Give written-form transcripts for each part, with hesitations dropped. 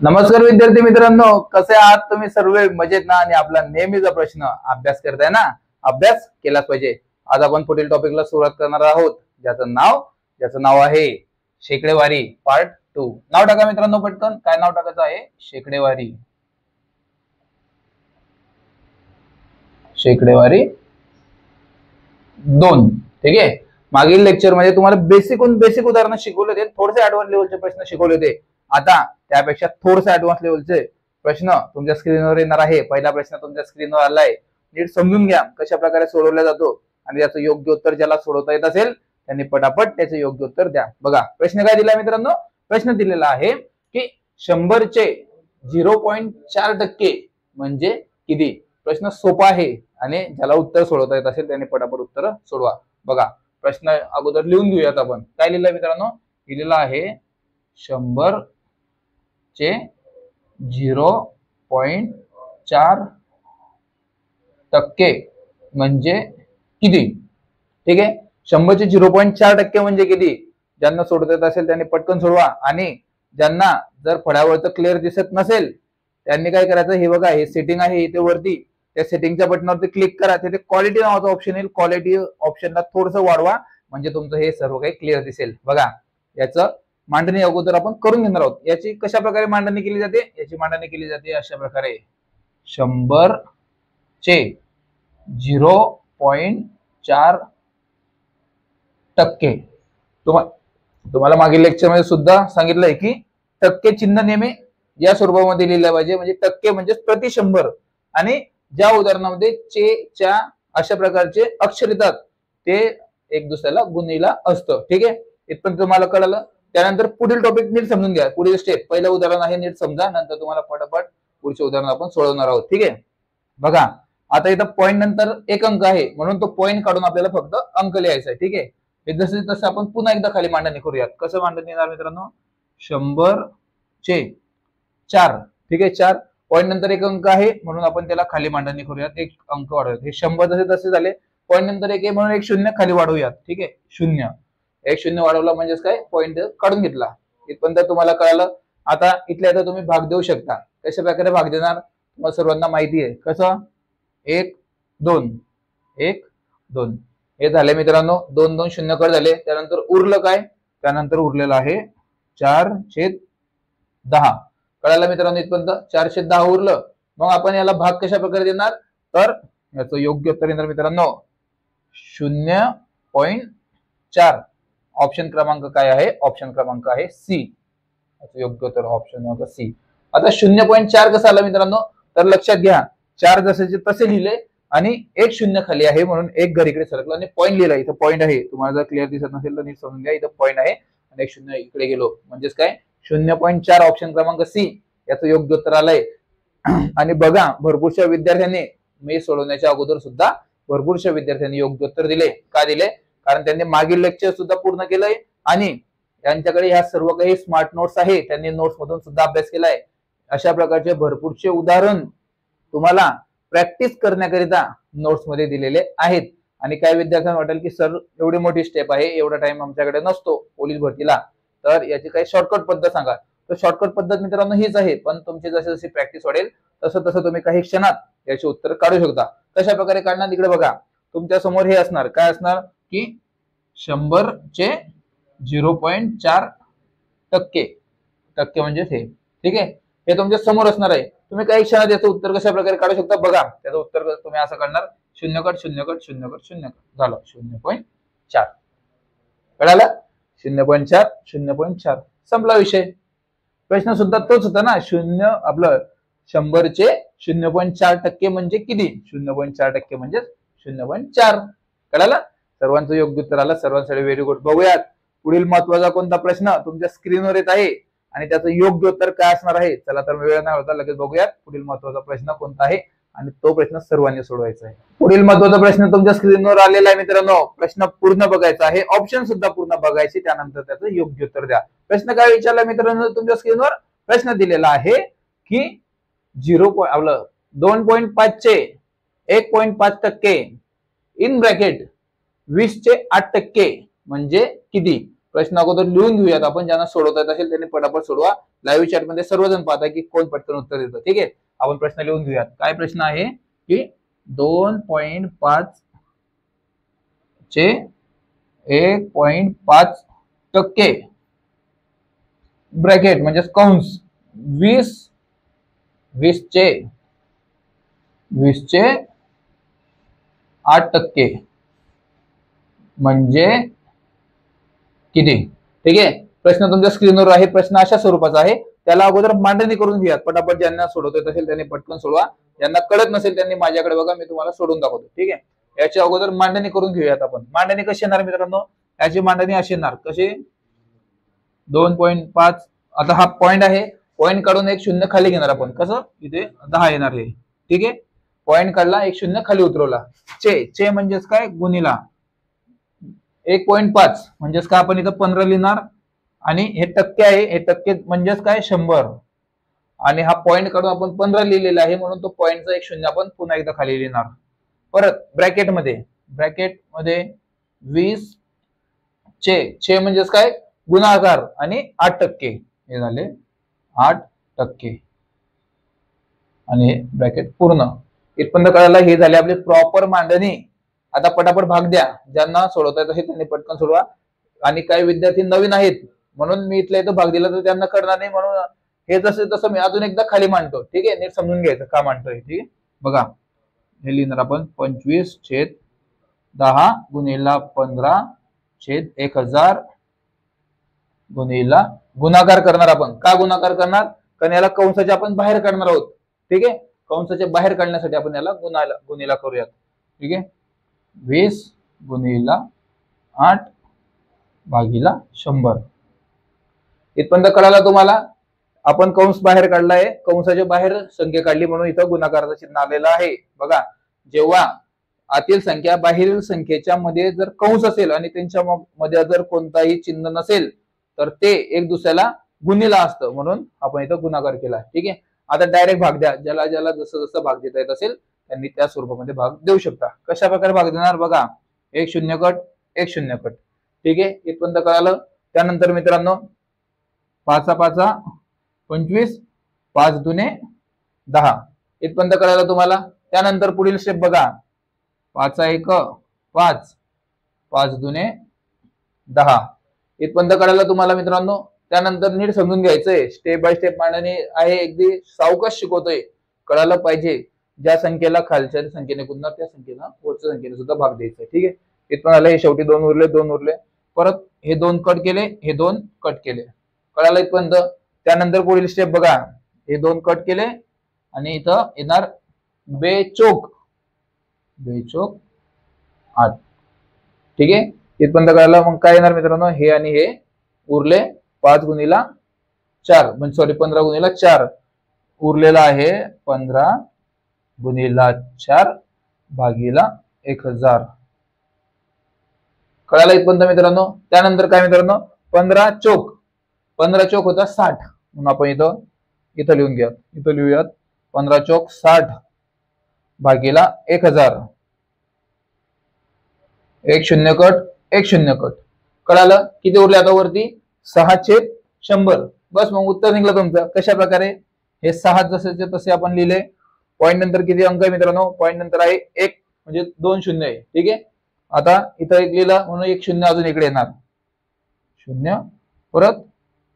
नमस्कार विद्यार्थी मित्रांनो, कसे आहात तुम्ही सर्व? मजेत ना? आणि आपला नेहमीचा प्रश्न, अभ्यास करताय ना? अभ्यास केलाच पाहिजे. आज आपण पुढील टॉपिकला सुरुवात करणार आहोत, ज्याचं नाव आहे शेकडेवारी पार्ट 2. नाव टाका मित्रांनो पटकन. काय नाव टाकायचं आहे? शेकडेवारी. शेकडेवारी 2. ठीक आहे. मागील लेक्चर मध्ये तुम्हाला बेसिक उदाहरण शिकवले होते, थोडेसे ऍडव्हान्स लेवलचे प्रश्न शिकवले होते. आता त्यापेक्षा थोडेसे ऍडव्हान्स लेवलचे प्रश्न तुमच्या स्क्रीनवर येणार आहे. पहिला प्रश्न तुमच्या स्क्रीनवर आलाय, नीट समजून घ्या कशा प्रकारे सोडवला जातो आणि त्याचं योग्य उत्तर ज्याला सोडवता येत असेल त्यांनी पटापट त्याचे योग्य उत्तर द्या. बघा प्रश्न काय दिलाय मित्रांनो. प्रश्न दिलेला आहे की 100 चे 0.4% म्हणजे किती. प्रश्न सोपा आहे आणि ज्याला उत्तर सोडवता येत असेल त्यांनी पटापट उत्तर सोडवा. बघा प्रश्न अगोदर लिहून घेऊयात आपण. काय लिहिलंय मित्रांनो? लिहिलेलं आहे 100 चे 0.4% म्हणजे किती. ठीक आहे. 100 चे 0.4% म्हणजे किती. ज्यांना सोडता येत असेल त्यांनी पटकन सोडवा आणि ज्यांना जर फळ्यावरचं क्लिअर दिसत नसेल त्यांनी काय करायचं, हे बघा हे सेटिंग आहे इथे वरती, त्या सेटिंगच्या बटनावरती क्लिक करा. तिथे क्वालिटी नावाचं ऑप्शन येईल. क्वालिटी ऑप्शनला थोडंसं वाढवा म्हणजे तुमचं हे सर्व काही क्लिअर दिसेल. बघा याचं मांडणी अगोदर आपण करून घेणार आहोत. याची कशा प्रकारे मांडणी केली जाते? याची मांडणी केली जाते अशा प्रकारे. 100 चे 0.4%. तुम्हाला मागील लेक्चर मध्ये सुद्धा सांगितलंय की टक्के चिन्ह नेहमी या स्वरूपामध्ये लिहिलं पाहिजे, म्हणजे टक्के म्हणजे प्रति 100. आणि ज्या उदाहरणामध्ये चे, च्या अशा प्रकारचे अक्षर येतात ते एक दुसऱ्याला गुणीला असतं. ठीक आहे. इथपर्यंत तुम्हाला कळलं. त्यानंतर पुढील टॉपिक नीट समजून घ्या. पुढील स्टेप, पहिलं उदाहरण आहे नीट समजा, नंतर तुम्हाला पटापट पुढचे उदाहरण आपण सोडवणार आहोत. ठीक आहे. बघा आता इथं पॉईंट नंतर एक अंक आहे म्हणून तो पॉईंट काढून आपल्याला फक्त अंक लिहायचा आहे. ठीक आहे. हे जसे तसं आपण पुन्हा एकदा खाली मांडणी करूयात. कसं मांडणी येणार मित्रांनो? 100 चे 4. ठीक आहे. 4 पॉईंट नंतर एक अंक आहे म्हणून आपण त्याला खाली मांडणी करूयात, एक अंक वाढवूयात. हे 100 जसे तसे झाले. पॉईंट नंतर एक आहे म्हणून एक शून्य खाली वाढवूयात. ठीक आहे. शून्य, एक शून्य वाढवला म्हणजेच काय, पॉईंट काढून घेतला. इथपर्यंत तुम्हाला कळालं. आता इथल्या इथं तुम्ही भाग देऊ शकता. कशा प्रकारे भाग देणार तुम्हाला सर्वांना माहिती आहे. कसं? 1 2 1 2 हे झाले मित्रांनो. 2 2 शून्य कट झाले. त्यानंतर उरलं काय? त्यानंतर उरलेलं आहे 4/10. कळालं मित्रांनो इथपर्यंत? 4/10 उरलं. मग आपण याला भाग कशा प्रकारे देणार, तर याचं योग्य उत्तर येणार मित्रांनो 0.4. ऑप्शन क्रमांक काय आहे? ऑप्शन क्रमांक आहे सी. याचं योग्य उत्तर ऑप्शन क्रमांक सी. आता 0.4 कसं आलं मित्रांनो, तर लक्षात घ्या 4 जसे तसे लिहिले आणि एक शून्य खाली आहे म्हणून एक घर इकडे सरकलं आणि पॉईंट लिहिला. इथं पॉईंट आहे. तुम्हाला जर क्लिअर दिसत नसेल तर नीट समजून घ्या. इथं पॉईंट आहे आणि एक शून्य इकडे गेलो म्हणजेच काय 0.4. ऑप्शन क्रमांक सी याचं योग्य उत्तर आलंय. आणि बघा भरपूरशा विद्यार्थ्यांनी, मी सोडवण्याच्या अगोदर सुद्धा भरपूरशा विद्यार्थ्यांनी योग्य उत्तर दिले. का दिले? कारण त्यांनी मागील लेक्चर सुद्धा पूर्ण केलंय आणि त्यांच्याकडे ह्या सर्व काही स्मार्ट नोट्स आहे. त्यांनी नोट्स मधून सुद्धा अभ्यास केलाय. अशा प्रकारचे भरपूरचे उदाहरण तुम्हाला प्रॅक्टिस करण्याकरिता नोट्स मध्ये दिलेले आहेत. आणि काही विद्यार्थ्यांना वाटेल की सर एवढी मोठी स्टेप आहे, एवढा टाइम आमच्याकडे नसतो पोलीस भरतीला, तर याची काही शॉर्टकट पद्धत सांगा. तर शॉर्टकट पद्धत मित्रांनो हीच आहे. पण तुमची जशी जशी प्रॅक्टिस वाढेल तसं तसं तुम्ही काही क्षणात याची उत्तर काढू शकता. कशा प्रकारे काढणार? इकडे बघा तुमच्या समोर हे असणार. काय असणार की 100 चे 0.4% टक्के म्हणजे हे. ठीक आहे. हे तुमच्या समोर असणार आहे. तुम्ही काही क्षणात याचं उत्तर कशा प्रकारे काढू शकता बघा. त्याचं उत्तर तुम्ही असं काढणार 0 कट 0 कट 0 कट 0 कट झालं 0.4. कळालं? 0.4 0.4 संपला विषय. प्रश्न सुद्धा तोच होता ना. शून्य आपलं 100 चे 0.4% म्हणजे किती? 0.4% म्हणजे 0.4. कळालं? सर्वांचं योग्य उत्तर आलं. सर्वांसाठी व्हेरी गुड. बघूयात पुढील महत्वाचा कोणता प्रश्न तुमच्या स्क्रीनवर येत आहे आणि त्याचं योग्य उत्तर काय असणार आहे. चला तर वेळ नाही होता, लगेच बघूयात पुढील महत्वाचा प्रश्न कोणता आहे आणि तो प्रश्न सर्वांनी सोडवायचा आहे. पुढील महत्वाचा प्रश्न तुमच्या स्क्रीनवर आलेला आहे मित्रांनो. प्रश्न पूर्ण बघायचा आहे, ऑप्शन सुद्धा पूर्ण बघायचे, त्यानंतर त्याचं योग्य उत्तर द्या. प्रश्न काय विचारला मित्रांनो तुमच्या स्क्रीनवर? प्रश्न दिलेला आहे की 2.5 चे 1.5% इन ब्रॅकेट 20 चे 8% म्हणजे किती. प्रश्न अगोदर लिहून घेऊयात आपण, ज्यांना सोडवता येत असेल त्यांनी पटापट सोडवा. लाईव्ह चॅट मध्ये सर्वजण पाहता की कोण पटकन उत्तर देतं. ठीक आहे, आपण प्रश्न लिहून घेऊयात. काय प्रश्न आहे की 2.5 चे 1.5% ब्रॅकेट म्हणजे कंस 20 चे 8% म्हणजे किती. ठीक आहे, प्रश्न तुमच्या स्क्रीनवर आहे. प्रश्न अशा स्वरूपाचा आहे, त्याला अगोदर मांडणी करून घेऊयात. पटापट ज्यांना सोडवता येत असेल त्यांनी पटकन सोडवा, ज्यांना कळत नसेल त्यांनी माझ्याकडे बघा, मी तुम्हाला सोडून दाखवतो. ठीक आहे, याच्या अगोदर मांडणी करून घेऊयात आपण. मांडणी कशी येणार मित्रांनो, याची मांडणी अशी येणार. कशी 2.5, आता हा पॉइंट आहे, पॉइंट काढून एक शून्य खाली घेणार आपण. कसं, इथे 10 येणार हे. ठीक आहे, पॉइंट काढला, एक शून्य खाली उतरवला. चे म्हणजेच काय, गुणिला 1.5 म्हणजेच काय, आपण इथं 15 लिहिणार. आणि हे टक्के आहे, हे टक्के म्हणजेच काय, 100. आणि हा पॉइंट काढून आपण 15 लिहिलेला आहे, म्हणून तो पॉइंटचा एक शून्य आपण पुन्हा एकदा खाली लिहिणार. परत ब्रॅकेटमध्ये 20 चे म्हणजेच काय, गुणाकार आणि 8%. हे झाले 8%. आणि हे ब्रॅकेट पूर्ण. इथपर्यंत कळायला हे झाले आपले प्रॉपर मांडणी. आता पटापट भाग द्या, ज्यांना सोडवता येत असेल त्यांनी पटकन सोडवा. आणि काही विद्यार्थी नवीन आहेत म्हणून मी इथल्या इथं भाग दिला तर त्यांना कळणार नाही, म्हणून हे जसं तसं मी अजून एकदा खाली मांडतो. ठीक आहे, नीट समजून घ्यायचं का मांडतोय. ठीक आहे, बघा हे लिहिणार आपण 25/10 गुणिला 15/1000 गुणिला गुणाकार करणार आपण. का गुणाकार करणार, कारण याला कंसाच्या आपण बाहेर काढणार आहोत. ठीक आहे, कंसाच्या बाहेर काढण्यासाठी आपण याला गुणिला करूयात. ठीक आहे, 20 गुणिला 8/100. इथपर्यंत कळाला तुम्हाला. आपण कंस बाहेर काढलाय, कंसाच्या बाहेर संख्या काढली म्हणून इथं गुणाकाराचं चिन्ह आलेलं आहे. बघा, जेव्हा आतील संख्या बाहेरील संख्येच्या मध्ये जर कंस असेल आणि त्यांच्या मध्ये जर कोणताही चिन्ह नसेल तर ते एक दुसऱ्याला गुणिला असतं, म्हणून आपण इथं गुणाकार केला. ठीक आहे, आता डायरेक्ट भाग द्या. ज्याला ज्याला जसं जसं भाग देता येत असेल त्यांनी त्या स्वरूपामध्ये भाग देऊ शकता. कशा प्रकारे भाग देणार बघा, एक शून्य कट, एक शून्य कट. ठीक आहे, इथपर्यंत कळालं. त्यानंतर मित्रांनो 5/5 25, 5 दुने 10. इथपर्यंत कळालं तुम्हाला. त्यानंतर पुढील स्टेप बघा, 5/1 5, 5 दुने 10. इथपर्यंत कळालं तुम्हाला मित्रांनो. त्यानंतर नीट समजून घ्यायचंय, स्टेप बाय स्टेप मांडणी आहे, अगदी सावकाश शिकवतोय, कळायला पाहिजे. ज्या संख्येला खालच्या संख्येने गुणणार त्या संख्येला वरच्या संख्येने सुद्धा भाग द्यायचा. ठीक आहे, इथपर्यंत आलं. हे शेवटी 2 उरले, 2 उरले. परत हे 2 कट केले, हे 2 कट केले. कळालं इथपर्यंत. त्यानंतर पुढील स्टेप बघा, हे 2 कट केले आणि इथं येणार बेचोक 8. ठीक आहे, इथपर्यंत कळालं. मग काय येणार मित्रांनो, हे आणि हे उरले 5 गुणिला 4 म्हणजे सॉरी 15 गुणिला 4 उरलेला आहे 15 गुणिला 4 भागीला 1000. कळालं इथपर्यंत मित्रांनो. त्यानंतर काय मित्रांनो, 15 चोक होता 60, म्हणून आपण इथं लिहून घ्या. इथं लिहूयात 15 चोक 60 भागीला 1000. एक शून्य कट, एक शून्य कट. कळालं. किती उरले आता वरती, 6/100. बस, मग उत्तर निघलं तुमचं. कशा प्रकारे, हे 6 जसे तसे आपण लिहिले. पॉईंट नंतर किती अंक आहे मित्रांनो, पॉईंट नंतर आहे 1 म्हणजे 2 शून्य आहे. ठीक आहे, आता इथं 1 लिहिलं म्हणून 1 शून्य अजून इकडे येणार. 0 परत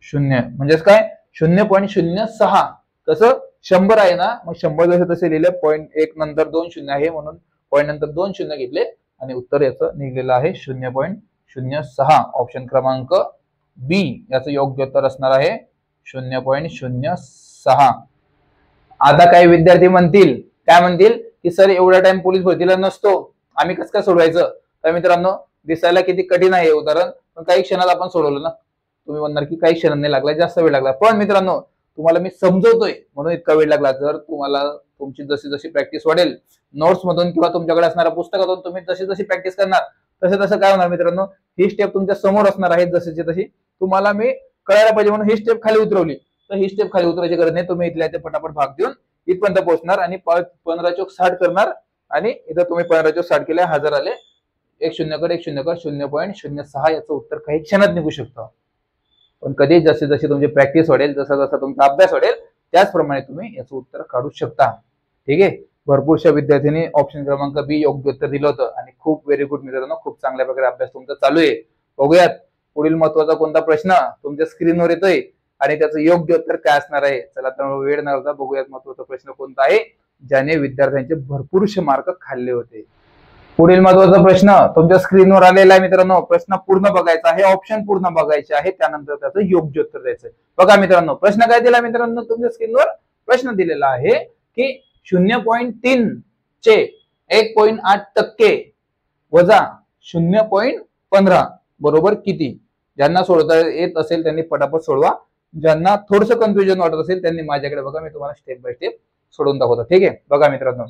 0 म्हणजेच काय, 0.06. कसं 100 आहे ना, मग 100 जसे तसे लिहिले. पॉईंट 1 नंतर 2 शून्य आहे म्हणून पॉईंट नंतर 2 शून्य घेतले आणि उत्तर याचं निघलेलं आहे 0.06. ऑप्शन क्रमांक बी याचं योग्य उत्तर असणार आहे 0.06. आता काही विद्यार्थी म्हणतील, काय म्हणतील की सर एवढा टाइम पोलीस भरतीला नसतो, आम्ही कसं काय सोडवायचं. तर मित्रांनो, दिसायला किती कठीण आहे उदाहरण, पण काही क्षणात आपण सोडवलं ना. तुम्ही म्हणणार की काही क्षणात नाही लागला, जास्त वेळ लागला. पण मित्रांनो, तुम्हाला मी समजवतोय म्हणून इतका वेळ लागला. जर तुम्हाला तुमची जशी जशी प्रॅक्टिस वाढेल, नोट्स मधून किंवा तुमच्याकडे असणाऱ्या पुस्तकातून तुम्ही जशी जशी प्रॅक्टिस करणार तसे तसं काय होणार मित्रांनो, ही स्टेप तुमच्या समोर असणार आहे जशीची तशी. तुम्हाला मी कळायला पाहिजे म्हणून ही स्टेप खाली उतरवली. तर ही स्टेप खाली उतरायची गरज नाही. तुम्ही इथल्या इथे पटापट भाग देऊन इथपर्यंत पोहोचणार आणि 15 चोक 60 करणार आणि इथं तुम्ही 15 चोक 60 केले, 1000 आले. एक शून्य कर 0.06 याचं उत्तर काही क्षणात निघू शकतं. पण कधी जसे जसे तुमची प्रॅक्टिस वाढेल, जसा जसा तुमचा अभ्यास वाढेल, त्याचप्रमाणे तुम्ही याचं उत्तर काढू शकता. ठीक आहे. भरपूरशा विद्यार्थ्यांनी ऑप्शन क्रमांक बी योग्य उत्तर दिलं होतं आणि खूप व्हेरी गुड मित्रांनो, खूप चांगल्या प्रकारे अभ्यास तुमचा चालू आहे. बघूयात पुढील महत्वाचा कोणता प्रश्न तुमच्या स्क्रीनवर येतोय आणि त्याचं योग्य उत्तर काय असणार आहे. चला तर वेळ न घालवता बघूयात महत्वाचा प्रश्न कोणता आहे ज्याने विद्यार्थ्यांचे भरपूरसे मार्क खाल्ले होते. पुढील महत्वाचा प्रश्न तुमच्या स्क्रीनवर आलेला आहे मित्रांनो. प्रश्न पूर्ण बघायचा आहे, ऑप्शन पूर्ण बघायचे आहे, त्यानंतर त्याचं योग्य उत्तर द्यायचं. बघा मित्रांनो, प्रश्न काय दिला मित्रांनो, तुमच्या स्क्रीनवर प्रश्न दिलेला आहे की 0.3 चे 1.8% वजा 0.15 बरोबर किती. ज्यांना सोडवता येत असेल त्यांनी पटापट सोडवा. ज्यांना थोडंसं कन्फ्युजन वाटत असेल त्यांनी माझ्याकडे बघा, मी तुम्हाला स्टेप बाय स्टेप सोडवून दाखवतो. ठीक आहे. बघा मित्रांनो,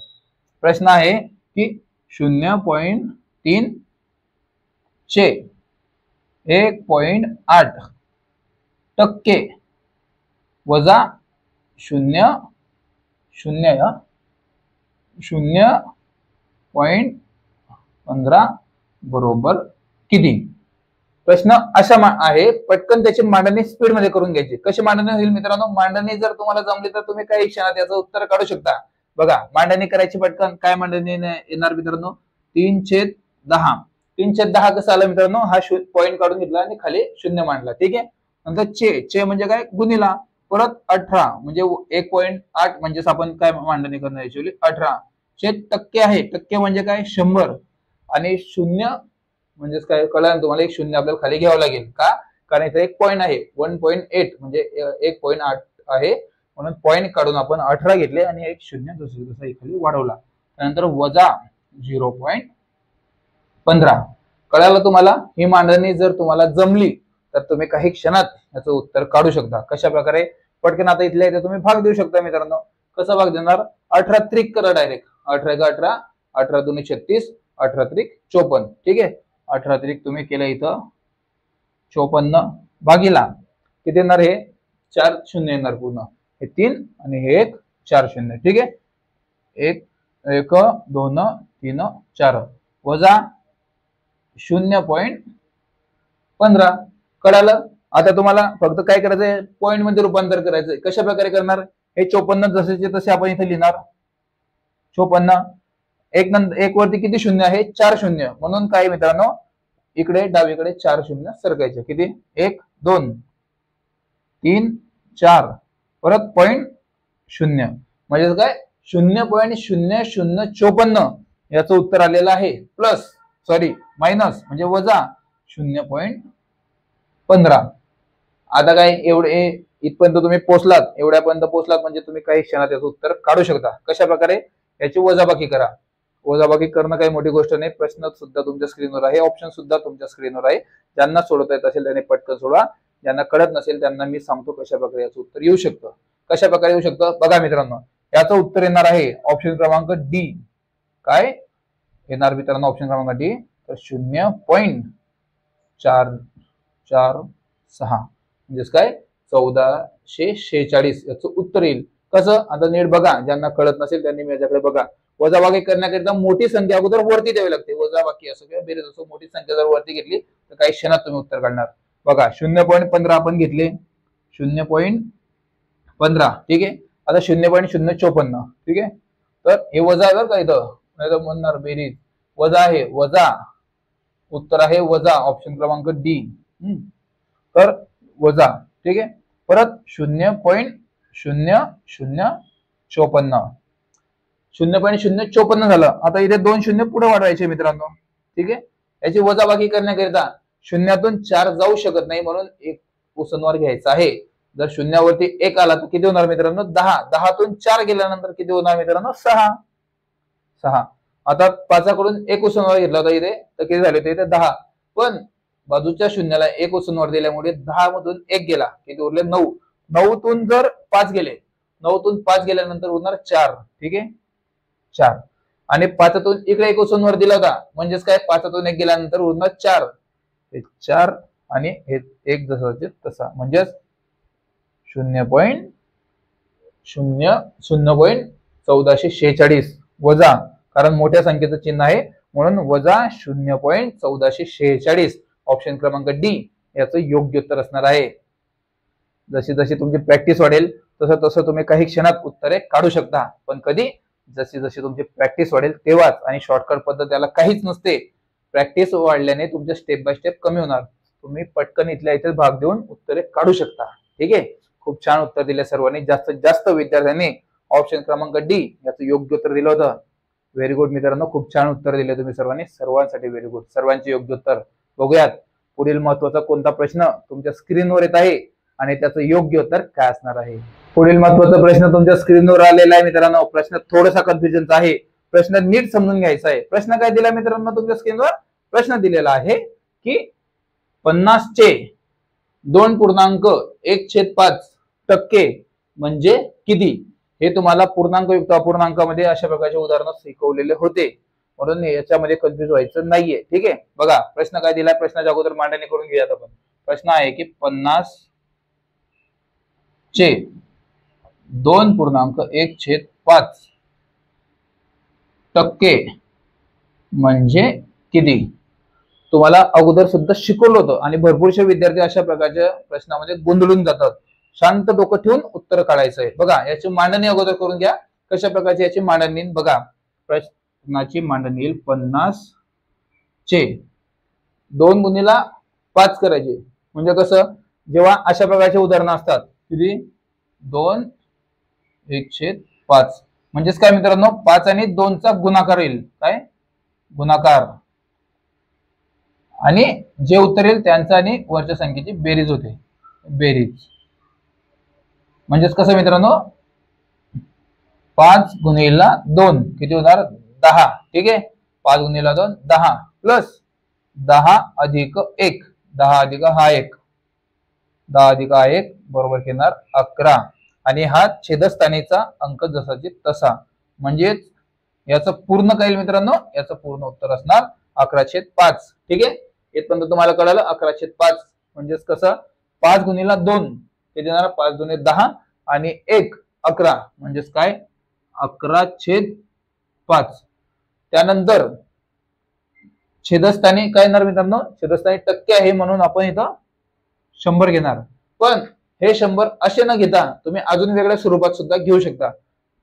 प्रश्न आहे की 0.3 चे 1.8% वजा 0.15 बरोबर किती. प्रश्न असा आहे, पटकन त्याची मांडणी स्पीड मध्ये करून घ्यायची. कशी मांडणी होईल मित्रांनो, मांडणी जर तुम्हाला जमली तर तुम्ही काही क्षणात याचं उत्तर काढू शकता. बघा, मांडणी करायची पटकन. काय मांडणी येणार मित्रांनो, 3/10. 3/10 कसं आलं मित्रांनो, हा पॉईंट काढून घेतला आणि खाली शून्य मांडला. ठीक आहे. नंतर चे म्हणजे काय, गुणिला, परत 18 म्हणजे 1.8 म्हणजेच आपण काय मांडणी करणार ऍक्च्युअली 18 चे टक्के आहे. टक्के म्हणजे काय, 100 आणि शून्य म्हणजेच काय कळलं तुम्हाला, एक शून्य आपल्याला खाली घ्यावं लागेल. का, कारण इथे एक पॉईंट आहे 1.8 म्हणजे 1.8 आहे, म्हणून पॉईंट काढून आपण 18 घेतले आणि एक शून्य जसं जसं खाली वाढवला. त्यानंतर वजा 0.15. कळालं तुम्हाला. ही मांडणी जर तुम्हाला जमली तर तुम्ही काही क्षणात याचं उत्तर काढू शकता. कशा प्रकारे, पटकन आता इथल्या इथे तुम्ही भाग देऊ शकता मित्रांनो. कसा भाग देणार, 18 त्रिक करा डायरेक्ट. 18 × 18, 18 × 2 = 36, 18 त्रिक 54. ठीक आहे. 18 त्रिक तुम्ही केलं इथं 54 भागीला किती येणार, हे 4 शून्य येणार पूर्ण, हे 3 आणि हे एक 4 शून्य. ठीक आहे. 1 2 3 4 वजा 0.15. कळालं. आता तुम्हाला फक्त काय करायचंय, पॉईंट मध्ये रूपांतर करायचंय. कशा प्रकारे करणार, हे 54 जसेचे तसे आपण इथे लिहिणार. 54 एक वरती किती शून्य आहे, 4 शून्य, म्हणून काय मित्रांनो, इकडे डावीकडे 4 शून्य सरकायचे. किती, 1 2 3 4 परत पॉईंट शून्य, म्हणजे काय 0.0054 याचं उत्तर आलेलं आहे. प्लस मायनस म्हणजे वजा 0.15. आता काय, एवढे इथपर्यंत तुम्ही पोहोचलात, एवढ्यापर्यंत पोहोचलात म्हणजे तुम्ही काही क्षणात याचं उत्तर काढू शकता. कशा प्रकारे, याची वजाबाकी करा. वजाबाकी करणं काही मोठी गोष्ट नाही. प्रश्न सुद्धा तुमच्या स्क्रीनवर आहे, ऑप्शन सुद्धा तुमच्या स्क्रीनवर आहे. ज्यांना सोडवता येत असेल त्यांनी पटकन सोडवा. ज्यांना कळत नसेल त्यांना मी सांगतो कशा प्रकारे याचं उत्तर येऊ शकतं. कशा प्रकारे येऊ शकतं बघा मित्रांनो, याचं उत्तर येणार आहे ऑप्शन क्रमांक डी. काय येणार मित्रांनो ऑप्शन क्रमांक डी, तर 0.446 म्हणजेच काय 1446 याचं उत्तर येईल. कसं, आता नीट बघा. ज्यांना कळत नसेल त्यांनी माझ्याकडे बघा. वजाबाकी करण्याकरिता मोठी संख्या अगोदर वरती द्यावी लागते. वजाबाकी असो किंवा बेरीज असो, मोठी संख्या जर वरती घेतली तर काही क्षणात तुम्ही उत्तर काढणार. बघा 0.15 आपण घेतले, 0.15. ठीक आहे. आता 0.054. ठीक आहे. तर हे वजा आहे बरं का, इथं नाही तर म्हणणार बेरीज, वजा आहे, वजा उत्तर आहे वजा, ऑप्शन क्रमांक डी. तर वजा. ठीक आहे. परत 0.0054, 0.054 झालं. आता इथे 2 शून्य पुढे वाढवायचे मित्रांनो. ठीक आहे. याची वजाबाकी करण्याकरिता शून्यातून 4 जाऊ शकत नाही, म्हणून एक उसनवार घ्यायचा आहे. जर शून्यावरती 1 आला तर किती होणार मित्रांनो, 10. 10तून 4 गेल्यानंतर किती होणार मित्रांनो, 6. आता 5 कडून 1 उसनवार घेतला होता इथे, तर किती झाले होते इथे 10. पण बाजूच्या शून्याला 1 उसनवार दिल्यामुळे 10 मधून 1 गेला, किती उरले 9. 9तून जर 5 गेले, 9तून 5 गेल्यानंतर उरणार 4. ठीक आहे, 4. आणि 5तून इकडे 1 उसनवार दिला होता, म्हणजेच काय 5तून 1 गेल्यानंतर उरणार 4. 4 आणि 1 जसा तसा, म्हणजेच 0.1446 वजा, कारण मोठ्या संख्येचं चिन्ह आहे म्हणून वजा 0.1446 ऑप्शन क्रमांक डी याचं योग्य उत्तर असणार आहे. जशी जशी तुमची प्रॅक्टिस वाढेल तसं तसं तुम्ही काही क्षणात उत्तरे काढू शकता, पण कधी जशी जशी तुमची प्रॅक्टिस वाढेल तेव्हाच. आणि शॉर्टकट पद्धत त्याला काहीच नसते. प्रॅक्टिस वाढल्याने तुमचे स्टेप बाय स्टेप कमी होणार. तुम्ही पटकन इथल्या इथे भाग देऊन उत्तरे काढू शकता. ठीक आहे, खूप छान उत्तर दिले सर्वांनी. जास्तीत जास्त विद्यार्थ्यांनी ऑप्शन क्रमांक डी याचं योग्य उत्तर दिलं होतं. व्हेरी गुड मित्रांनो, खूप छान उत्तर दिले तुम्ही सर्वांनी. सर्वांसाठी व्हेरी गुड. सर्वांचे योग्य उत्तर. बघूयात पुढील महत्वाचा कोणता प्रश्न तुमच्या स्क्रीनवर येत आहे आणि त्याचं योग्य उत्तर काय असणार आहे. पुढील महत्वाचा प्रश्न तुमच्या स्क्रीनवर आलेला आहे मित्रांनो. प्रश्न थोडासा कन्फ्युजनचा आहे. प्रश्न नीट समजून घ्यायचा आहे. प्रश्न काय दिला मित्रांनो तुमच्या स्क्रीनवर? प्रश्न दिलेला आहे की 50 चे 2.1/5% म्हणजे किती? हे तुम्हाला पूर्णांकयुक्त अपूर्णांकामध्ये अशा प्रकारचे उदाहरण शिकवलेले होते, म्हणून याच्यामध्ये कन्फ्युज व्हायचं नाहीये. ठीक आहे, बघा प्रश्न काय दिलाय. प्रश्नाच्या अगोदर मांडणी करून घेऊयात आपण. प्रश्न आहे की 50 चे 2.1/5% म्हणजे किती? तुम्हाला अगोदर सुद्धा शिकवलं होतं आणि भरपूरशे विद्यार्थी अशा प्रकारच्या प्रश्नामध्ये गोंधळून जातात. शांत डोकं ठेवून उत्तर काढायचं आहे. बघा याची मांडणी अगोदर करून घ्या. कशा प्रकारची याची मांडणी बघा. प्रश्नाची मांडणी येईल 50 चे 2×5 करायचे. म्हणजे कसं, जेव्हा अशा प्रकारचे उदाहरणं असतात किती 2/1/5 म्हणजेच काय मित्रांनो, 5 आणि 2चा गुणाकार येईल. काय गुणाकार, आणि जे उत्तर येईल त्यांचा आणि वरच्या संख्येची बेरीज होते. बेरीज म्हणजेच कसं मित्रांनो, 5×2 किती होणार 10. ठीक आहे, 5×2 10 प्लस 10 अधिक 1 10 अधिक हा 1 10 अधिक हा 1 बरोबर येणार 11. आणि हा छेदस्थानीचा अंक जसाची तसा. म्हणजेच याचं पूर्ण काय मित्रांनो, याचं पूर्ण उत्तर असणार 11/5. ठीक आहे, इथपर्यंत तुम्हाला कळालं. 11/5 म्हणजेच कसं, 5×2 हे देणार 5×2 10 आणि 1 11 म्हणजेच काय 11/5. त्यानंतर छेदस्थानी काय येणार मित्रांनो, छेदस्थानी टक्के आहे म्हणून आपण इथं 100 घेणार. पण हे 100 असे न घेता तुम्ही अजून वेगळ्या स्वरूपात सुद्धा घेऊ शकता.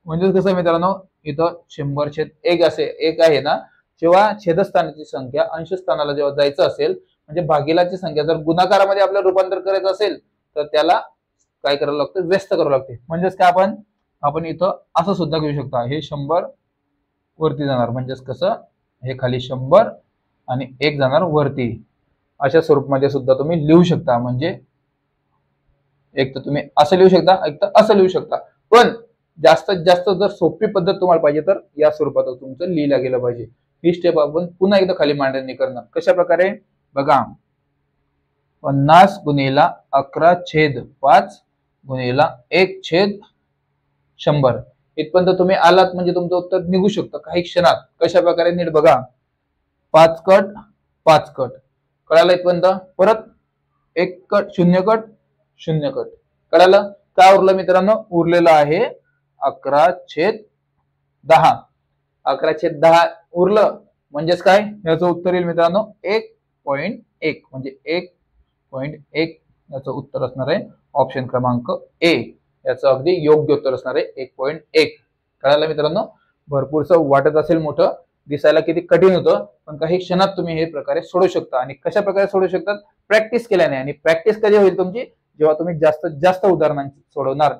म्हणजे कसं मित्रांनो, इथं 100/1 असे 1 आहे ना, जेव्हा छेदस्थानाची संख्या अंशस्थानाला जेव्हा जायचं असेल, म्हणजे भागिलाची संख्या जर गुणाकारामध्ये आपल्याला रूपांतर करायचं असेल तर त्याला काय करावं लागतं, व्यस्त करावं लागते. म्हणजेच काय आपण इथं असं सुद्धा घेऊ शकता. हे 100 वरती जाणार, म्हणजेच कसं हे खाली 100 आणि 1 जाणार वरती. अशा स्वरूपामध्ये सुद्धा तुम्ही लिहू शकता. म्हणजे एक तर तुम्ही असं लिहू शकता, एक तर असं लिहू शकता. पण जास्तीत जास्त जर सोपी पद्धत तुम्हाला पाहिजे तर या स्वरूपात तुमचं लिहिलं गेलं पाहिजे. ही स्टेप आपण पुन्हा एकदा खाली मांडणी करणार. कशा प्रकारे बघा, 50×11/5 गुणिला 1/100 इथपर्यंत तुम्ही आलात म्हणजे तुमचं उत्तर निघू शकतं काही क्षणात. कशा प्रकारे नीट बघा. 5 कट 5 कट कळालं इथपर्यंत. परत 1 कट 0 कट 0 कट कळालं. काय उरलं मित्रांनो, उरलेलं आहे 11/10. 11/10 उरलं म्हणजेच काय, याचं उत्तर येईल मित्रांनो 1.1 म्हणजे 1.1 याचं उत्तर असणार आहे ऑप्शन क्रमांक ए. याचं अगदी योग्य उत्तर असणार आहे 1.1. कळालं मित्रांनो. भरपूरच वाटत असेल मोठं, दिसायला किती कठीण होतं, पण काही क्षणात तुम्ही हे प्रकारे सोडू शकता. आणि कशा प्रकारे सोडू शकतात, प्रॅक्टिस केल्याने. आणि प्रॅक्टिस कधी होईल तुमची, जेव्हा तुम्ही जास्तीत जास्त उदाहरणांची सोडवणार.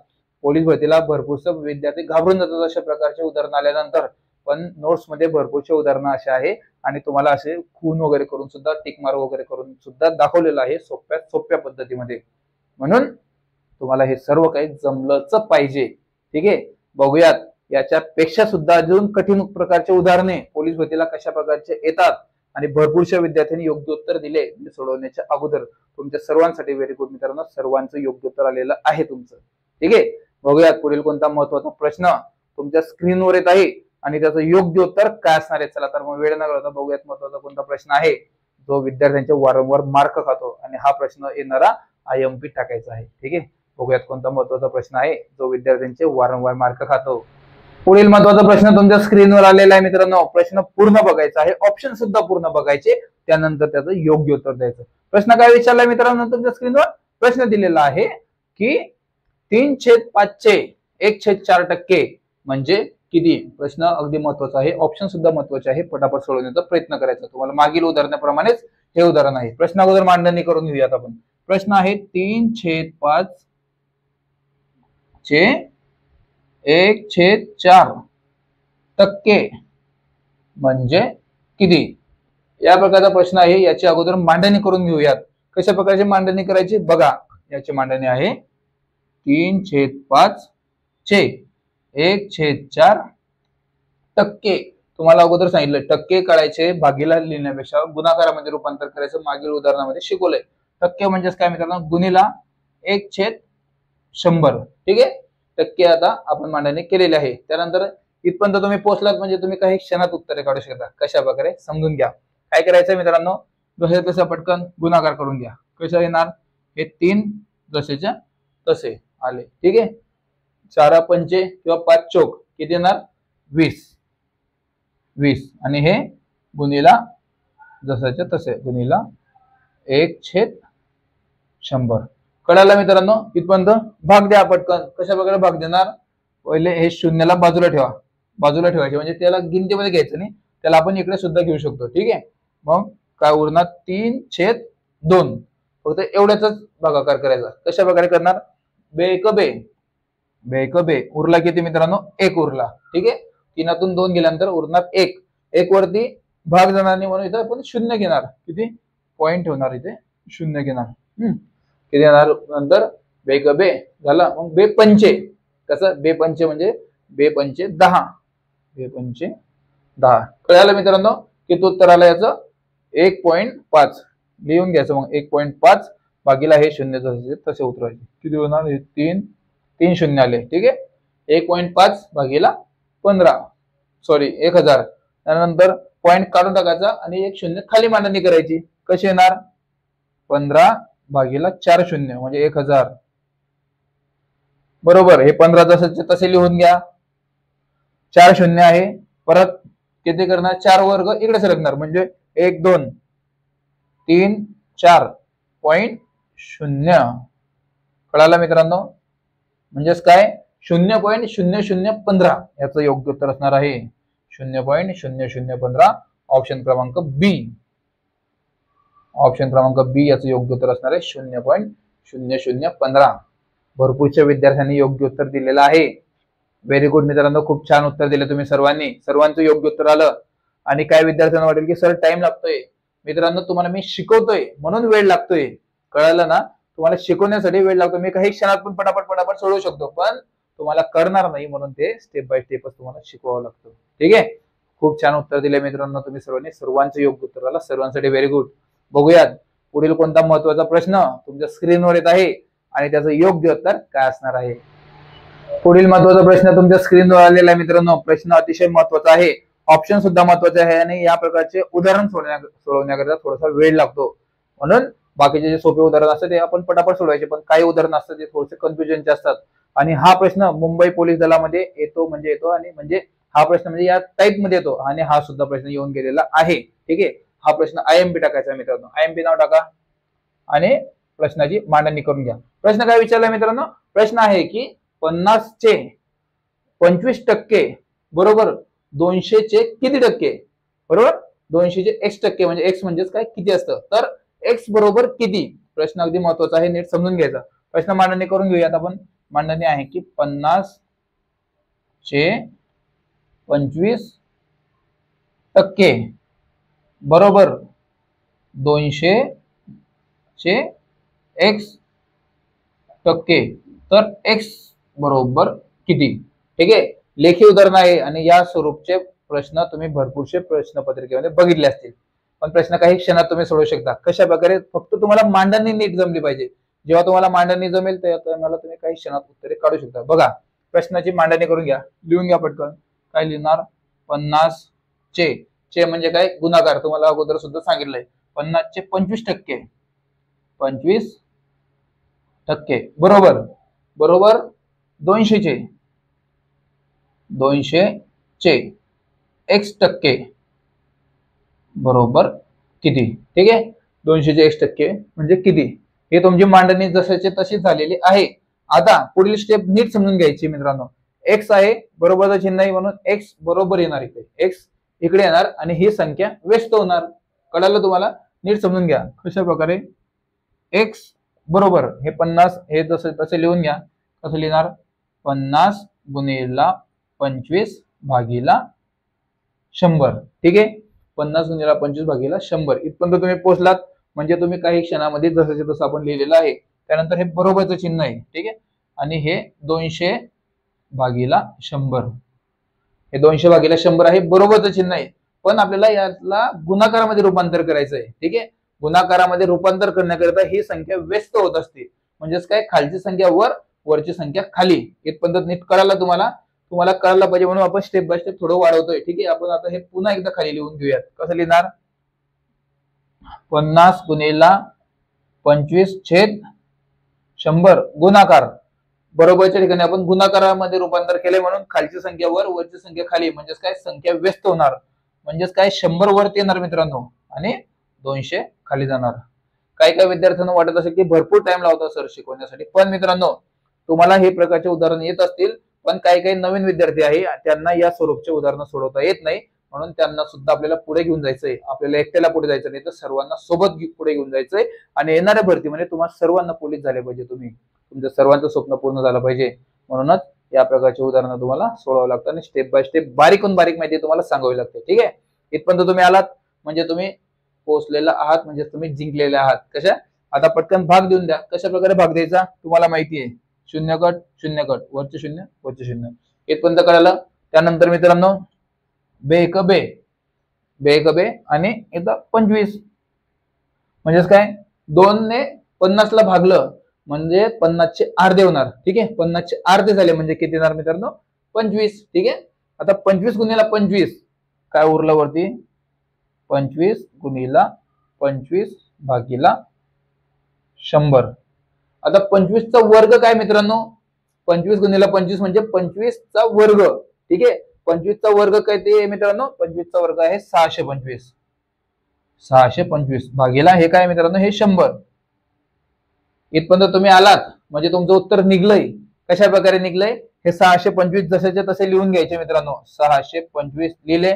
पोलीस भरतीला भरपूरच विद्यार्थी घाबरून जातात अशा प्रकारचे उदाहरण आल्यानंतर, पण नोट्स मध्ये भरपूरचे उदाहरणं असे आहे आणि तुम्हाला असे खून वगैरे करून सुद्धा, टिक मार्क वगैरे करून सुद्धा दाखवलेलं आहे सोप्या पद्धतीमध्ये. म्हणून तुम्हाला हे सर्व काही जमलंच पाहिजे. ठीक आहे, बघूयात याच्यापेक्षा सुद्धा अजून कठीण प्रकारचे उदाहरणे पोलीस भरतीला कशा प्रकारचे येतात. आणि भरपूरशा विद्यार्थ्यांनी योग्य उत्तर दिले सोडवण्याच्या अगोदर. तुमच्या सर्वांसाठी व्हेरी गुड मित्रांनो, सर्वांचं योग्य उत्तर आलेलं आहे तुमचं. ठीक आहे, बघूयात पुढील कोणता महत्वाचा प्रश्न तुमच्या स्क्रीनवर येत आहे आणि त्याचं योग्य उत्तर काय असणार आहे. चला तर मग वेळ न घालवता बघूयात महत्वाचा कोणता प्रश्न आहे जो विद्यार्थ्यांचे वारंवार मार्क खातो. आणि हा प्रश्न येणारा IMP टाकायचा आहे. ठीक आहे, बघूयात कोणता महत्वाचा प्रश्न आहे जो विद्यार्थ्यांचे वारंवार मार्क खातो. पुढील महत्वाचा प्रश्न तुमच्या स्क्रीनवर आलेला आहे मित्रांनो. प्रश्न पूर्ण बघायचा आहे, ऑप्शन सुद्धा पूर्ण बघायचे, त्यानंतर त्याचं योग्य उत्तर द्यायचं. प्रश्न काय विचारलाय मित्रांनो तुमच्या स्क्रीनवर? प्रश्न दिलेला आहे की 3/5 1/4% म्हणजे किती? प्रश्न अगदी महत्वाचा आहे, ऑप्शन सुद्धा महत्वाचे आहे. पटापट सोडवण्याचा प्रयत्न करायचा. तुम्हाला मागील उदाहरणाप्रमाणेच हे उदाहरण आहे. प्रश्न अगोदर मांडणी करून घेऊयात आपण. प्रश्न आहे 3/5 1/4% म्हणजे किती? या प्रकारचा प्रश्न आहे. याची अगोदर मांडणी करून घेऊयात. कशा प्रकारची मांडणी करायची बघा. याची मांडणी आहे 3/5 1/4%. तुम्हाला अगोदर सांगितलं टक्के काढायचे, भागीला लिहिण्यापेक्षा गुणाकारामध्ये रूपांतर करायचं. मागील उदाहरणामध्ये शिकवलंय. टक्के म्हणजेच काय मित्रांनो? गुणिला 1/100. ठीक आहे. टक्के आता आपण मांडणी केलेली आहे. त्यानंतर इथपर्यंत तुम्ही पोहोचलात म्हणजे तुम्ही काही क्षणात उत्तरे काढू शकता. कशा प्रकारे समजून घ्या. काय करायचं मित्रांनो? जसे तसं पटकन गुणाकार करून घ्या. कसं येणार? हे 3 जसेच्या तसे आले. ठीक आहे. 4 पंचे किंवा 5 चोक किती येणार? 20 आणि हे गुणिला जसाच्या तसे गुणिला 1/100. कळाला मित्रांनो? इथपर्यंत भाग द्या पटकन. कशा प्रकारे भाग देणार? पहिले हे शून्याला बाजूला ठेवा, बाजूला ठेवायचे म्हणजे त्याला गिनतीमध्ये घ्यायचं नाही, त्याला आपण इकडे सुद्धा घेऊ शकतो. ठीक आहे. मग काय उरणार? 3/2. फक्त एवढ्याचाच भागाकार करायचा. कशा प्रकारे करणार? बे उरला किती मित्रांनो? 1 उरला. ठीक आहे. 3तून 2 गेल्यानंतर उरणार 1. 1 वरती भाग जाणार नाही म्हणून इथं आपण 0 घेणार. किती? पॉइंट ठेवणार, इथे 0 घेणार. किती येणार नंतर? बे झाला. मग बे पंचे. कसं? बे पंचे म्हणजे बे पंचे 10. बे पंचे 10. कळालं मित्रांनो? किती उत्तर आलं याचं? 1.5. लिहून घ्यायचं मग. 1.5 भागीला हे 0 तसे उतरवायचे. किती होणार? हे 3 शून्य आले. ठीक आहे. 1.5 भागीला 15 सॉरी 1000. त्यानंतर पॉइंट काढून टाकायचा आणि 1 शून्य खाली मांडणी करायची. कशी येणार? 15 भागीला 4 शून्य म्हणजे 1000. बरोबर. हे 15 जसं तसे लिहून घ्या. 4 शून्य आहे. परत किती करणार? 4 वर्ग इकडे सरकणार म्हणजे 1 2 3 4.0. कळाला मित्रांनो? म्हणजेच काय? 0.0015 याचं योग्य उत्तर असणार आहे. 0.0015. ऑप्शन क्रमांक बी. ऑप्शन क्रमांक बी याचं योग्य उत्तर असणार आहे 0.0015. भरपूरच्या विद्यार्थ्यांनी योग्य उत्तर दिलेलं आहे. व्हेरी गुड मित्रांनो. खूप छान उत्तर दिले तुम्ही सर्वांनी. सर्वांचं योग्य उत्तर आलं. आणि काय विद्यार्थ्यांना वाटेल की सर टाइम लागतोय. मित्रांनो तुम्हाला मी शिकवतोय म्हणून वेळ लागतोय. कळालं ना? तुम्हाला शिकवण्यासाठी वेळ लागतो. मी काही क्षणात पण पटापट सोडवू शकतो, पण तुम्हाला करणार नाही म्हणून ते स्टेप बाय स्टेपच तुम्हाला शिकवावं लागतं. ठीक आहे. खूप छान उत्तर दिले मित्रांनो तुम्ही सर्वांनी. सर्वांचं योग्य उत्तर आलं. सर्वांसाठी व्हेरी गुड. बघूयात पुढील कोणता महत्वाचा प्रश्न तुमच्या स्क्रीनवर येत आहे आणि त्याचं योग्य उत्तर काय असणार आहे. पुढील महत्वाचा प्रश्न तुमच्या स्क्रीनवर आलेला आहे मित्रांनो. प्रश्न अतिशय महत्वाचा आहे. ऑप्शन सुद्धा महत्वाचे आहे आणि या प्रकारचे उदाहरण सोडवण्याकरता थोडासा वेळ लागतो. म्हणून बाकीचे जे सोपे उदाहरण असतात ते आपण पटापट सोडवायचे, पण काही उदाहरण असतात ते थोडेसे कन्फ्युजनचे असतात. आणि हा प्रश्न मुंबई पोलीस दलामध्ये येतो आणि म्हणजे हा प्रश्न म्हणजे या टाईप मध्ये येतो आणि हा सुद्धा प्रश्न येऊन गेलेला आहे. ठीक आहे. हा प्रश्न IMP टाकायचा मित्रांनो. IMP नाव टाका आणि प्रश्नाची मांडणी करून घ्या. प्रश्न काय विचारलाय मित्रांनो? प्रश्न आहे की 50 चे 25% बरोबर 200 चे किती टक्के? बरोबर. 200 चे x टक्के म्हणजे x म्हणजेच काय? किती असतं? तर x बरोबर किती? प्रश्न अगदी महत्वाचा आहे. नीट समजून घ्यायचा. प्रश्न मांडणी करून घेऊयात आपण. मांडणी आहे की 50 चे 25% बरोबर 200 चे x टक्के. तर x बरोबर किती? ठीक आहे. लेखी उदाहरण आहे आणि या स्वरूपचे प्रश्न तुम्ही भरपूरशे प्रश्न पत्रिकेमध्ये बघितले असतील, पण प्रश्न काही क्षणात तुम्ही सोडवू शकता. कशा प्रकारे? फक्त तुम्हाला मांडणी नीट जमली पाहिजे. जेव्हा तुम्हाला मांडणी जमेल तेव्हा मला तुम्ही काही क्षणात उत्तरे काढू शकता. बघा प्रश्नाची मांडणी करून घ्या. लिहून घ्या पटकन. काय लिहिणार? 50 चे म्हणजे काय? गुणाकार. तुम्हाला अगोदर सुद्धा सांगितलंय. 50 चे 25% 25% बरोबर 200 चे 200 चे x टक्के बरोबर किती? ठीक आहे, 200 चे x टक्के म्हणजे किती? हे तुमची मांडणी जशाची तशी झालेली आहे. आता पुढील स्टेप नीट समजून घ्यायची मित्रांनो. x आहे, बरोबरचं चिन्ह आहे म्हणून x बरोबर येणार इथे, x इकडे येणार आणि ही संख्या व्यस्त होणार. कळालं तुम्हाला? नीट समजून घ्या. कशा प्रकारे x बरोबर हे 50, हे जसं तसे लिहून घ्या. कसं लिहिणार? 50 गुणिला 25 भागीला 100. ठीक आहे, 50 गुणिला 25 भागीला 100 इथपर्यंत तुम्ही पोहोचलात. म्हणजे तुम्ही काही क्षणामध्ये जसं तसं आपण लिहिलेलं आहे. त्यानंतर हे बरोबरचं चिन्ह आहे. ठीक आहे, आणि हे 200 भागीला 100, हे 200 भागीला 100 आहे, बरोबरचं चिन्ह आहे. पण आपल्याला याला गुणाकारामध्ये रूपांतर करायचं आहे. ठीक आहे, गुणाकारामध्ये रूपांतर करण्याकरिता ही संख्या व्यस्त होत असते. म्हणजेच काय, खालची संख्या वर, वरची संख्या खाली. इथपर्यंत नीट कळालं तुम्हाला? तुम्हाला कळायला पाहिजे म्हणून आपण स्टेप बाय स्टेप थोडं वाढवतोय. ठीक आहे, आपण आता हे पुन्हा एकदा खाली लिहून घेऊयात. कसं लिहिणार? 50 गुणिला 25 छेद 100 गुणाकार. बरोबरच्या ठिकाणी आपण गुणाकारामध्ये रूपांतर केले म्हणून खालची संख्या वर, वरची संख्या खाली. म्हणजेच काय, संख्या व्यस्त होणार. म्हणजेच काय, 100 वरती येणार मित्रांनो आणि 200 खाली जाणार. काही काही विद्यार्थ्यांना वाटत असेल की भरपूर टाइम लावतो सर शिकवण्यासाठी, पण मित्रांनो तुम्हाला हे प्रकारचे उदाहरण येत असतील, पण काही काही नवीन विद्यार्थी आहे त्यांना या स्वरूपचे उदाहरण सोडवता येत नाही. म्हणून त्यांना सुद्धा आपल्याला पुढे घेऊन जायचंय. आपल्याला एकट्याला पुढे जायचं नाही, तर सर्वांना सोबत पुढे घेऊन जायचंय. आणि येणाऱ्या भरतीमध्ये तुम्हाला सर्वांना पोलीस झाले पाहिजे, तुम्ही तुमच्या सर्वांचं स्वप्न पूर्ण झालं पाहिजे. म्हणूनच या प्रकारचे उदाहरणं तुम्हाला सोडवावं लागतं आणि स्टेप बाय स्टेप बारीकून बारीक माहिती तुम्हाला सांगावी लागते. ठीक आहे, इथपर्यंत तुम्ही आलात म्हणजे तुम्ही पोहोचलेला आहात, म्हणजे तुम्ही जिंकलेले आहात. कशा? आता पटकन भाग देऊन द्या. कशा प्रकारे भाग द्यायचा तुम्हाला माहिती आहे. शून्य कट, शून्य कट, वरचे शून्य, वरचे शून्य, इथपर्यंत कळालं. त्यानंतर मित्रांनो बे एक बे, बे एक बे आणि इथं 25. म्हणजेच काय, 2 ने 50 ला भागलं म्हणजे 50 चे अर्धे होणार. ठीक आहे, 50 चे अर्धे झाले म्हणजे किती येणार मित्रांनो? 25. ठीक आहे, आता 25 गुणिला 25 काय उरलं वरती? 25 गुणिला 25 भागीला 100. आता 25 चा वर्ग काय मित्रांनो? 25 गुणिला 25 म्हणजे 25 चा वर्ग. ठीक आहे, 25 चा वर्ग काय ते मित्रांनो? 25 चा वर्ग आहे 625. 625 भागीला हे काय मित्रांनो? हे 100. इथपर्यंत तुम्ही आलात म्हणजे तुमचं उत्तर निघलंय. कशा प्रकारे निघलंय? हे 625 जसेचे तसे लिहून घ्यायचे मित्रांनो. 625 लिहिले.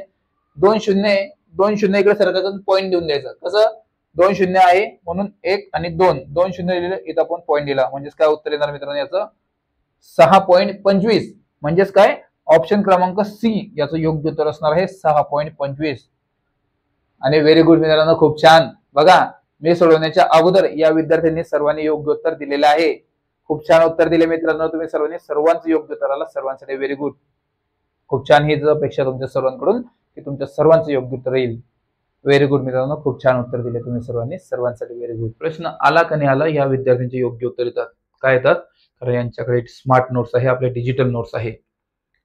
2 शून्य, 2 शून्य इकडे सरकायचं, पॉईंट देऊन द्यायचं. कसं? 2 शून्य आहे म्हणून 1 आणि 2, 2 शून्य लिहिले, इथं आपण पॉईंट दिला. म्हणजेच काय उत्तर येणार मित्रांनो याचं? 6.25. म्हणजेच काय, ऑप्शन क्रमांक सी याचं योग्य उत्तर असणार आहे 6.25. आणि व्हेरी गुड मित्रांनो, खूप छान. बघा, मी सोडवण्याच्या अगोदर या विद्यार्थ्यांनी सर्वांनी योग्य उत्तर दिलेलं आहे. खूप छान उत्तर दिले मित्रांनो तुम्ही सर्वांनी. सर्वांचं योग्य उत्तर आलं, सर्वांसाठी व्हेरी गुड. खूप छान. हीच अपेक्षा तुमच्या सर्वांकडून की तुमच्या सर्वांचं योग्य उत्तर येईल. व्हेरी गुड मित्रांनो, खूप छान उत्तर दिले तुम्ही सर्वांनी. सर्वांसाठी व्हेरी गुड. प्रश्न आला का नाही आला, या विद्यार्थ्यांचे योग्य उत्तर येतात. काय येतात? कारण यांच्याकडे स्मार्ट नोट्स आहे, आपले डिजिटल नोट्स आहे.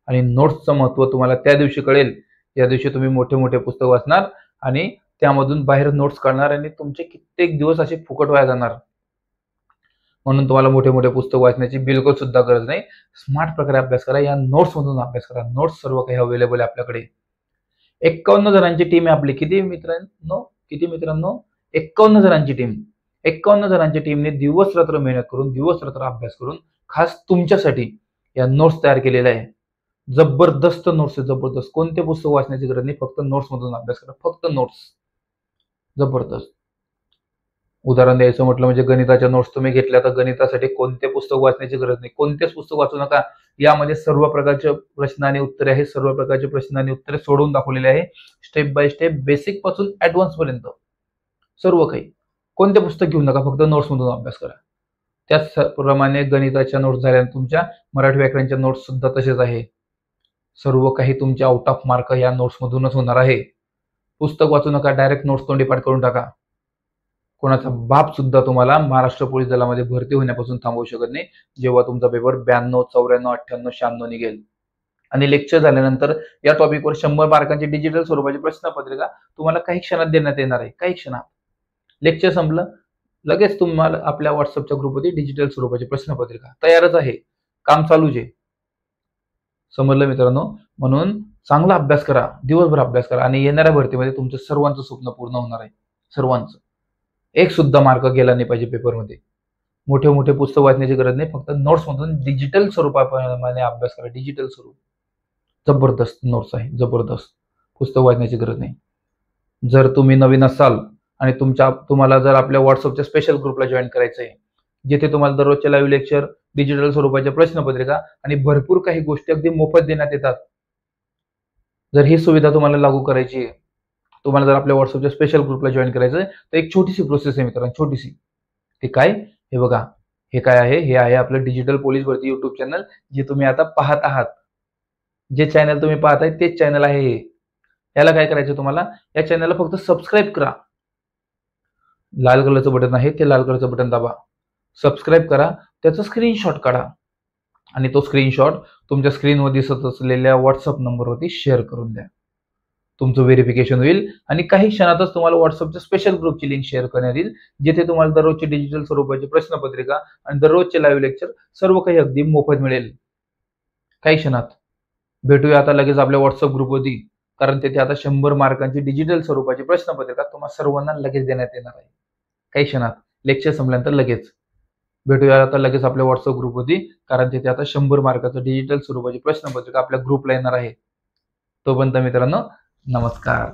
आणि नोट्सचं महत्व तुम्हाला त्या दिवशी कळेल, या दिवशी तुम्ही मोठे मोठे पुस्तक वाचणार आणि त्यामधून बाहेर नोट्स काढणार आणि तुमचे कित्येक दिवस असे फुकट वाया जाणार. म्हणून तुम्हाला मोठे मोठे पुस्तक वाचण्याची बिलकुल सुद्धा गरज नाही. स्मार्ट प्रकारे अभ्यास करा, या नोट्स मधून अभ्यास करा. नोट्स सर्व काही अवेलेबल आहे आपल्याकडे. 51 जणांची टीम आहे आपली. किती मित्रांनो? किती मित्रांनो? 51 जणांची टीम. 51 जणांच्या टीमने दिवस रात्र मेहनत करून, दिवस रात्र अभ्यास करून खास तुमच्यासाठी या नोट्स तयार केलेल्या आहे. जबरदस्त नोट्स आहे, जबरदस्त. कोणते पुस्तक वाचण्याची गरज नाही, फक्त नोट्स मधून अभ्यास करा, फक्त नोट्स. जबरदस्त. उदाहरण द्यायचं म्हटलं म्हणजे गणिताच्या नोट्स तुम्ही घेतल्या तर गणितासाठी कोणते पुस्तक वाचण्याची गरज नाही, कोणतेच पुस्तक वाचू नका. यामध्ये सर्व प्रकारचे प्रश्न आणि उत्तरे आहेत, सर्व प्रकारचे प्रश्न आणि उत्तरे सोडवून दाखवलेले आहे, स्टेप बाय स्टेप, बेसिक पासून ऍडव्हान्स पर्यंत सर्व काही. कोणते पुस्तक घेऊ नका, फक्त नोट्स मधून अभ्यास करा. त्याचप्रमाणे गणिताच्या नोट्स झाल्या, तुमच्या मराठी व्याकरणच्या नोट्स सुद्धा तसेच आहे. सर्व काही तुमच्या आउट ऑफ मार्क या नोट्स मधूनच होणार आहे. पुस्तक वाचू नका, डायरेक्ट नोट्स तोंडी पाठ करून टाका. कोणाचा बाप सुद्धा तुम्हाला महाराष्ट्र पोलीस दलामध्ये भरती होण्यापासून थांबवू शकत नाही, जेव्हा तुमचा पेपर 92, 94, 98, 96 निघेल. आणि लेक्चर झाल्यानंतर या टॉपिकवर 100 मार्कांची डिजिटल स्वरूपाची प्रश्नपत्रिका तुम्हाला काही क्षणात देण्यात येणार आहे. काही क्षणात लेक्चर संपलं लगेच तुम्हाला आपल्या व्हॉट्सअपच्या ग्रुपमध्ये डिजिटल स्वरूपाची प्रश्नपत्रिका तयारच आहे, काम चालूच आहे. समजलं मित्रांनो? म्हणून चांगला अभ्यास करा, दिवसभर अभ्यास करा आणि येणाऱ्या भरतीमध्ये तुमचं सर्वांचं स्वप्न पूर्ण होणार आहे. सर्वांचं. एक सुद्धा मार्क गेला नाही पाहिजे पेपरमध्ये. मोठे मोठे पुस्तक वाचण्याची गरज नाही, फक्त नोट्समधून डिजिटल स्वरूपाप्रमाणे अभ्यास करा. डिजिटल स्वरूप. जबरदस्त नोट्स आहे, जबरदस्त. पुस्तक वाचण्याची गरज नाही. जर तुम्ही नवीन असाल आणि तुम्हाला जर आपल्या व्हॉट्सअपच्या स्पेशल ग्रुपला जॉईन करायचं आहे, जिथे तुम्हाला दररोजचे लाईव्ह लेक्चर, डिजिटल स्वरूपाच्या प्रश्नपत्रिका आणि भरपूर काही गोष्टी अगदी मोफत देण्यात येतात. जर ही सुविधा तुम्हाला लागू करायची आहे, तुम्हाला जर आपल्या व्हॉट्सअपच्या स्पेशल ग्रुपला जॉईन करायचं आहे, तर एक छोटीशी प्रोसेस आहे मित्रांनो, छोटीशी. ते काय? हे बघा, हे काय आहे? हे आहे आपलं डिजिटल पोलीस भरती युट्यूब चॅनल, जे तुम्ही आता पाहत आहात. जे चॅनल तुम्ही पाहताय तेच चॅनल आहे हे. याला काय करायचं तुम्हाला? या चॅनलला फक्त सबस्क्राईब करा. लाल कलरचं बटन आहे, ते लाल कलरचं बटन दाबा. सबस्क्राईब करा, त्याचा स्क्रीनशॉट काढा आणि तो स्क्रीनशॉट तुमच्या स्क्रीनवर दिसत असलेल्या व्हॉट्सअप नंबरवरती शेअर करून द्या. तुमचं व्हेरिफिकेशन होईल आणि काही क्षणातच तुम्हाला व्हॉट्सअपच्या स्पेशल ग्रुपची लिंक शेअर करण्यात येईल, जिथे तुम्हाला दररोजची डिजिटल स्वरूपाची प्रश्नपत्रिका आणि दररोजचे लाईव्ह लेक्चर सर्व काही अगदी मोफत मिळेल. काही क्षणात. भेटूया आता लगेच आपल्या व्हॉट्सअप ग्रुपवरती, कारण तिथे आता 100 मार्कांची डिजिटल स्वरूपाची प्रश्नपत्रिका तुम्हाला सर्वांना लगेच देण्यात येणार आहे. काही क्षणात. लेक्चर संपल्यानंतर लगेच. भेटूया आता लगेच आपल्या व्हॉट्सअप ग्रुपवरती, कारण तिथे आता 100 मार्काचं डिजिटल स्वरूपाची प्रश्नपत्रिका आपल्या ग्रुपला येणार आहे. तोपर्यंत मित्रांनो, नमस्कार.